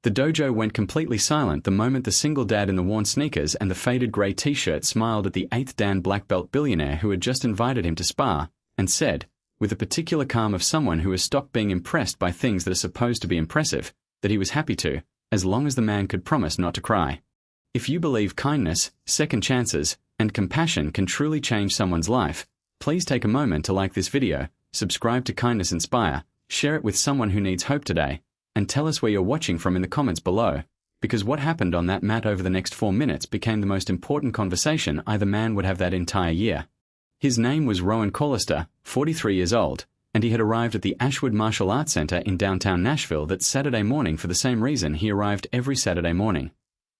The dojo went completely silent the moment the single dad in the worn sneakers and the faded grey t-shirt smiled at the 8th Dan black belt billionaire who had just invited him to spar, and said, with the particular calm of someone who has stopped being impressed by things that are supposed to be impressive, that he was happy to, as long as the man could promise not to cry. If you believe kindness, second chances, and compassion can truly change someone's life, please take a moment to like this video, subscribe to Kindness Inspire, share it with someone who needs hope today, and tell us where you're watching from in the comments below, because what happened on that mat over the next 4 minutes became the most important conversation either man would have that entire year. His name was Rowan Callister, 43 years old, and he had arrived at the Ashwood Martial Arts Center in downtown Nashville that Saturday morning for the same reason he arrived every Saturday morning.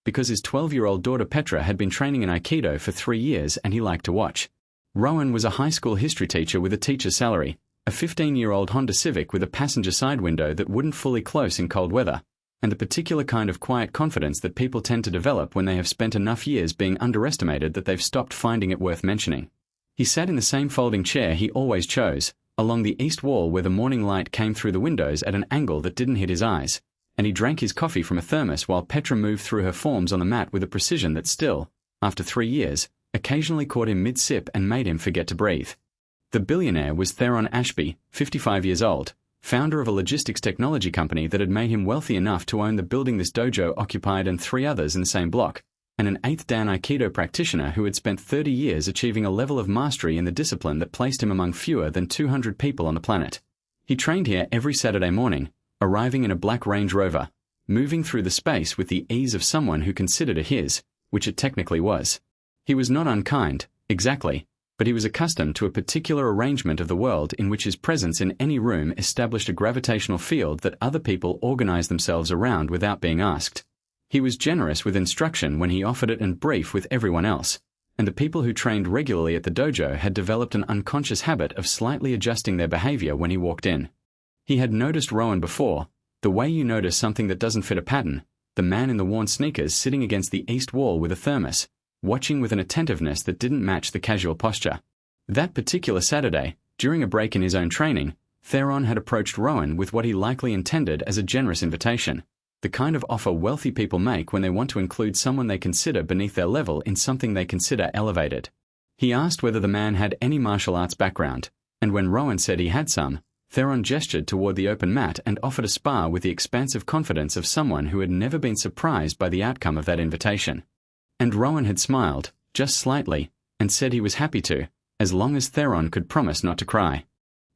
Because his 12-year-old daughter Petra had been training in Aikido for 3 years and he liked to watch. Rowan was a high school history teacher with a teacher's salary, a 15-year-old Honda Civic with a passenger side window that wouldn't fully close in cold weather, and the particular kind of quiet confidence that people tend to develop when they have spent enough years being underestimated that they've stopped finding it worth mentioning. He sat in the same folding chair he always chose, along the east wall where the morning light came through the windows at an angle that didn't hit his eyes, and he drank his coffee from a thermos while Petra moved through her forms on the mat with a precision that still, after 3 years, occasionally caught him mid-sip and made him forget to breathe. The billionaire was Theron Ashby, 55 years old, founder of a logistics technology company that had made him wealthy enough to own the building this dojo occupied and 3 others in the same block, and an 8th Dan Aikido practitioner who had spent 30 years achieving a level of mastery in the discipline that placed him among fewer than 200 people on the planet. He trained here every Saturday morning, arriving in a black Range Rover, moving through the space with the ease of someone who considered it his, which it technically was. He was not unkind, exactly, but he was accustomed to a particular arrangement of the world in which his presence in any room established a gravitational field that other people organized themselves around without being asked. He was generous with instruction when he offered it and brief with everyone else, and the people who trained regularly at the dojo had developed an unconscious habit of slightly adjusting their behavior when he walked in. He had noticed Rowan before, the way you notice something that doesn't fit a pattern, the man in the worn sneakers sitting against the east wall with a thermos, watching with an attentiveness that didn't match the casual posture. That particular Saturday, during a break in his own training, Theron had approached Rowan with what he likely intended as a generous invitation, the kind of offer wealthy people make when they want to include someone they consider beneath their level in something they consider elevated. He asked whether the man had any martial arts background, and when Rowan said he had some, Theron gestured toward the open mat and offered a spar with the expansive confidence of someone who had never been surprised by the outcome of that invitation. And Rowan had smiled, just slightly, and said he was happy to, as long as Theron could promise not to cry.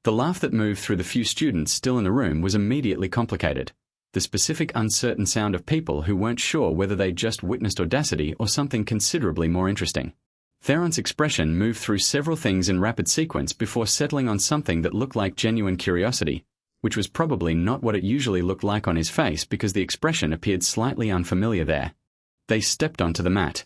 The laugh that moved through the few students still in the room was immediately complicated. The specific uncertain sound of people who weren't sure whether they'd just witnessed audacity or something considerably more interesting. Theron's expression moved through several things in rapid sequence before settling on something that looked like genuine curiosity, which was probably not what it usually looked like on his face because the expression appeared slightly unfamiliar there. They stepped onto the mat.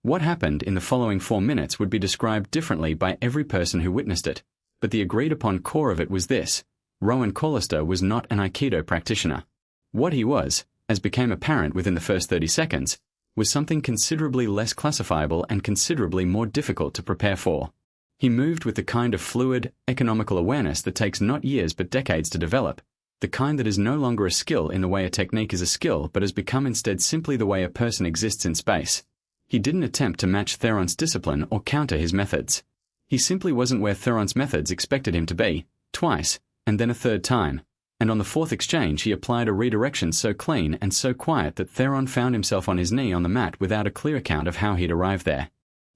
What happened in the following 4 minutes would be described differently by every person who witnessed it, but the agreed-upon core of it was this: Rowan Callister was not an Aikido practitioner. What he was, as became apparent within the first 30 seconds, was something considerably less classifiable and considerably more difficult to prepare for. He moved with the kind of fluid, economical awareness that takes not years but decades to develop, the kind that is no longer a skill in the way a technique is a skill but has become instead simply the way a person exists in space. He didn't attempt to match Theron's discipline or counter his methods. He simply wasn't where Theron's methods expected him to be, twice, and then a third time. And on the 4th exchange he applied a redirection so clean and so quiet that Theron found himself on his knee on the mat without a clear account of how he'd arrived there.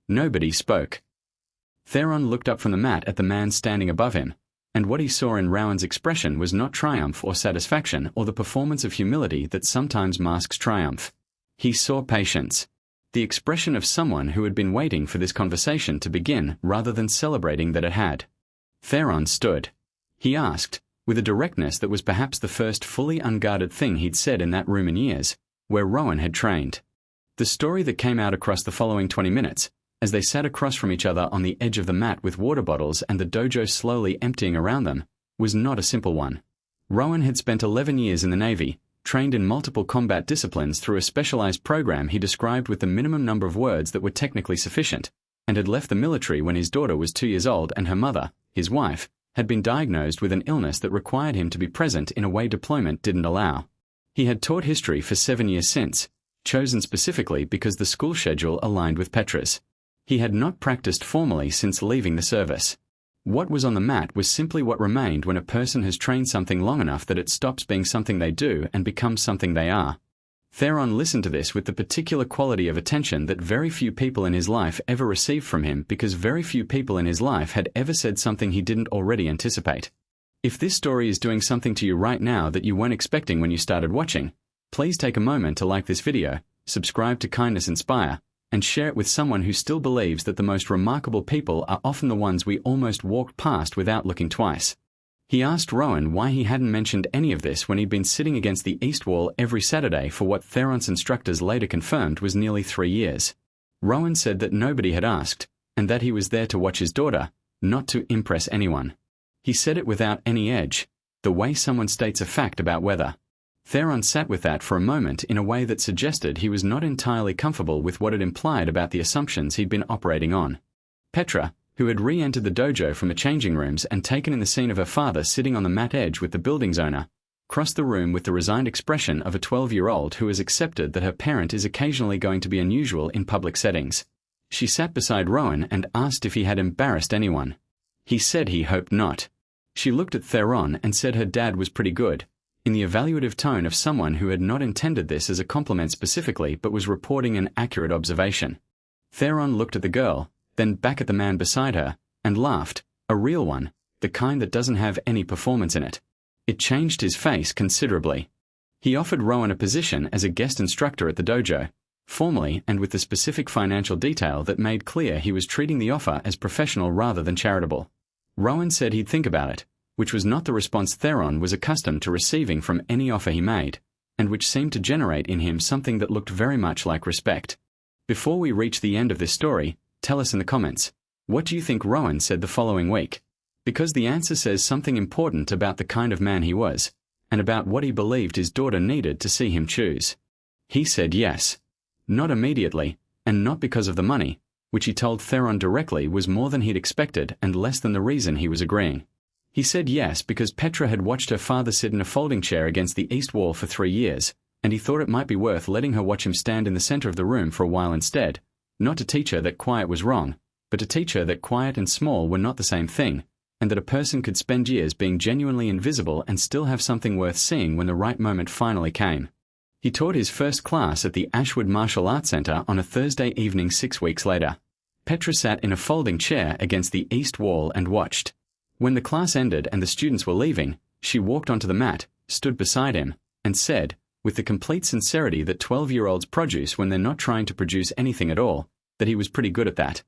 Nobody spoke. Theron looked up from the mat at the man standing above him, and what he saw in Rowan's expression was not triumph or satisfaction or the performance of humility that sometimes masks triumph. He saw patience. The expression of someone who had been waiting for this conversation to begin rather than celebrating that it had. Theron stood. He asked, with a directness that was perhaps the first fully unguarded thing he'd said in that room in years, where Rowan had trained. The story that came out across the following 20 minutes, as they sat across from each other on the edge of the mat with water bottles and the dojo slowly emptying around them, was not a simple one. Rowan had spent 11 years in the Navy, trained in multiple combat disciplines through a specialized program he described with the minimum number of words that were technically sufficient, and had left the military when his daughter was 2 years old and her mother, his wife, had been diagnosed with an illness that required him to be present in a way deployment didn't allow. He had taught history for 7 years since, chosen specifically because the school schedule aligned with Petra's. He had not practiced formally since leaving the service. What was on the mat was simply what remained when a person has trained something long enough that it stops being something they do and becomes something they are. Theron listened to this with the particular quality of attention that very few people in his life ever received from him, because very few people in his life had ever said something he didn't already anticipate. If this story is doing something to you right now that you weren't expecting when you started watching, please take a moment to like this video, subscribe to Kindness Inspire, and share it with someone who still believes that the most remarkable people are often the ones we almost walked past without looking twice. He asked Rowan why he hadn't mentioned any of this when he'd been sitting against the east wall every Saturday for what Theron's instructors later confirmed was nearly 3 years. Rowan said that nobody had asked, and that he was there to watch his daughter, not to impress anyone. He said it without any edge, the way someone states a fact about weather. Theron sat with that for a moment in a way that suggested he was not entirely comfortable with what it implied about the assumptions he'd been operating on. Petra, who had re-entered the dojo from the changing rooms and taken in the scene of her father sitting on the mat edge with the building's owner, crossed the room with the resigned expression of a 12-year-old who has accepted that her parent is occasionally going to be unusual in public settings. She sat beside Rowan and asked if he had embarrassed anyone. He said he hoped not. She looked at Theron and said her dad was pretty good, in the evaluative tone of someone who had not intended this as a compliment specifically but was reporting an accurate observation. Theron looked at the girl, then back at the man beside her, and laughed, a real one, the kind that doesn't have any performance in it. It changed his face considerably. He offered Rowan a position as a guest instructor at the dojo, formally and with the specific financial detail that made clear he was treating the offer as professional rather than charitable. Rowan said he'd think about it, which was not the response Theron was accustomed to receiving from any offer he made, and which seemed to generate in him something that looked very much like respect. Before we reach the end of this story, tell us in the comments, what do you think Rowan said the following week? Because the answer says something important about the kind of man he was, and about what he believed his daughter needed to see him choose. He said yes. Not immediately, and not because of the money, which he told Theron directly was more than he'd expected and less than the reason he was agreeing. He said yes because Petra had watched her father sit in a folding chair against the east wall for 3 years, and he thought it might be worth letting her watch him stand in the center of the room for a while instead, not to teach her that quiet was wrong, but to teach her that quiet and small were not the same thing, and that a person could spend years being genuinely invisible and still have something worth seeing when the right moment finally came. He taught his first class at the Ashwood Martial Arts Center on a Thursday evening 6 weeks later. Petra sat in a folding chair against the east wall and watched. When the class ended and the students were leaving, she walked onto the mat, stood beside him, and said, with the complete sincerity that 12-year-olds produce when they're not trying to produce anything at all, that he was pretty good at that.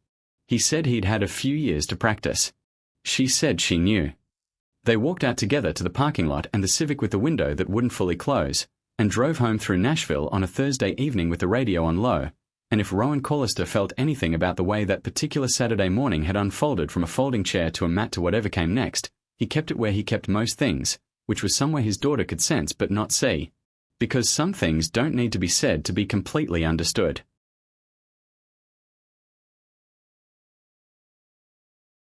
He said he'd had a few years to practice. She said she knew. They walked out together to the parking lot and the Civic with the window that wouldn't fully close, and drove home through Nashville on a Thursday evening with the radio on low, and if Rowan Collister felt anything about the way that particular Saturday morning had unfolded from a folding chair to a mat to whatever came next, he kept it where he kept most things, which was somewhere his daughter could sense but not see. Because some things don't need to be said to be completely understood.